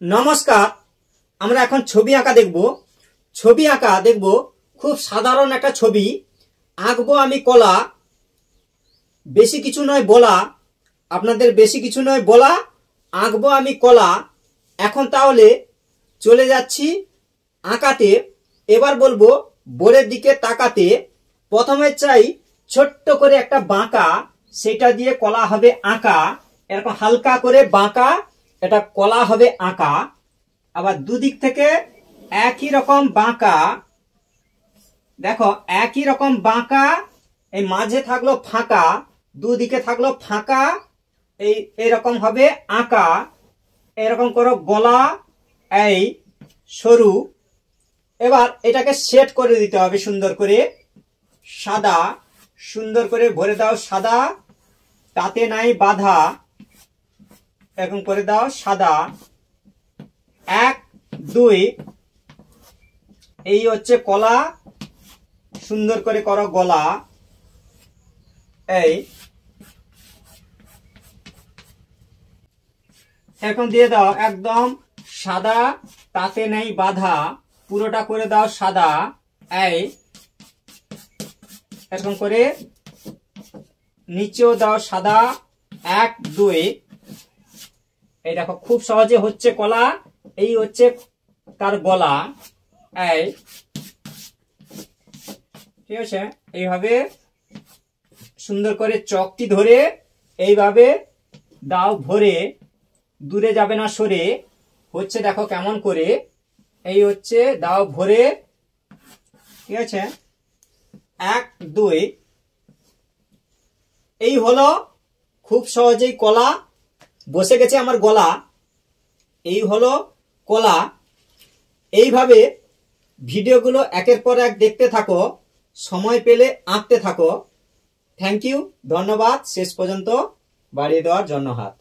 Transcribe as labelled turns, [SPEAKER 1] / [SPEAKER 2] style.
[SPEAKER 1] নমস্কার। আমরা এখন ছবি আঁকা দেখব। খুব সাধারণ একটা ছবি আঁকবো আমি কলা। বেশি কিছু নয় বলা, আপনাদের বেশি কিছু নয় বলা, আঁকবো আমি কলা। এখন তাহলে চলে যাচ্ছি আঁকাতে। এবার বলবো বোর্ডের দিকে তাকাতে। প্রথমে চাই ছোট্ট করে একটা বাঁকা, সেটা দিয়ে কলা হবে আঁকা। এরকম হালকা করে বাঁকা, এটা কলা হবে আঁকা। আবার দুদিক থেকে একই রকম বাঁকা, দেখো একই রকম বাঁকা। এই মাঝে থাকলো ফাঁকা, দুদিকে থাকলো ফাঁকা, এইরকম হবে আঁকা। এরকম করো গলা, এই সরু। এবার এটাকে সেট করে দিতে হবে সুন্দর করে। সাদা, সুন্দর করে ভরে দাও সাদা, তাতে নাই বাধা। এরকম করে দাও সাদা। 1 2, এই হচ্ছে কলা। সুন্দর করে করো গলা, এই এখন দিয়ে দাও একদম সাদা, তাতে নেই বাধা। পুরোটা করে দাও সাদা, এই এরকম করে নিচেও দাও সাদা। 1 2, এই দেখো খুব সহজে হচ্ছে কলা। এই হচ্ছে তার গলা, এই ঠিক আছে। এইভাবে সুন্দর করে চকটি ধরে এইভাবে দাও ভরে, দূরে যাবে না সরে। হচ্ছে দেখো কেমন করে, এই হচ্ছে দাও ভরে, ঠিক আছে। 1 2, এই হলো খুব সহজেই কলা। বসে গেছে আমার গলা, এই হলো কলা। এইভাবে ভিডিওগুলো একের পর এক দেখতে থাকো, সময় পেলে আঁকতে থাকো। থ্যাংক ইউ, ধন্যবাদ শেষ পর্যন্ত বাড়িয়ে দেওয়ার জন্য হাত।